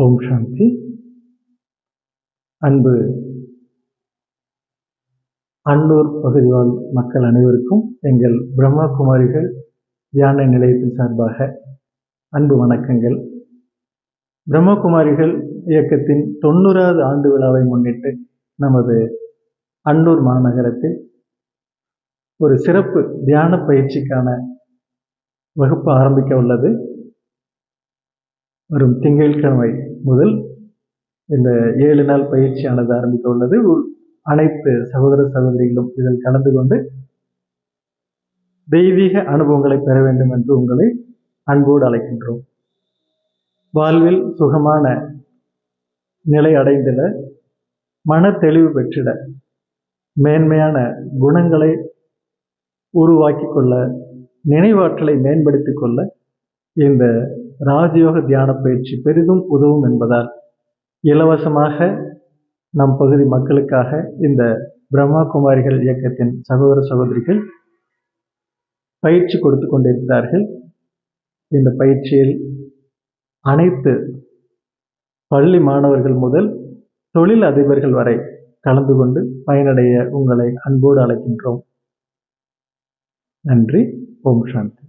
ஓம் சாந்தி. அன்பு அன்னூர் பகுதி வாழ் மக்கள் அனைவருக்கும் எங்கள் பிரம்மா குமாரிகள் தியான நிலையத்தின் சார்பாக அன்பு வணக்கங்கள். பிரம்மா குமாரிகள் இயக்கத்தின் 90வது ஆண்டு விழாவை முன்னிட்டு நமது அன்னூர் மாநகரத்தில் ஒரு சிறப்பு தியான பயிற்சிக்கான வகுப்பு ஆரம்பிக்க உள்ளது. வரும் திங்கட்கிழமை முதல் இந்த 7 நாள் பயிற்சியானது ஆரம்பிக்க உள்ளது. அனைத்து சகோதர சகோதரிகளும் இதில் கலந்து கொண்டு தெய்வீக அனுபவங்களை பெற வேண்டும் என்று உங்களை அன்போடு அழைக்கின்றோம். வாழ்வில் சுகமான நிலை அடைந்திட, மன தெளிவு பெற்றிட, மேன்மையான குணங்களை உருவாக்கி கொள்ள, நினைவாற்றலை மேம்படுத்திக் கொள்ள இந்த ராஜயோக தியான பயிற்சி பெரிதும் உதவும் என்பதால் இலவசமாக நம் பகுதி மக்களுக்காக இந்த பிரம்மா குமாரிகள் இயக்கத்தின் சகோதர சகோதரிகள் பயிற்சி கொடுத்து கொண்டிருக்கிறார்கள். இந்த பயிற்சியில் அனைத்து பள்ளி மாணவர்கள் முதல் தொழில் அதிபர்கள் வரை கலந்து கொண்டு பயனடைய உங்களை அன்போடு அழைக்கின்றோம். நன்றி. ஓம் சாந்தி.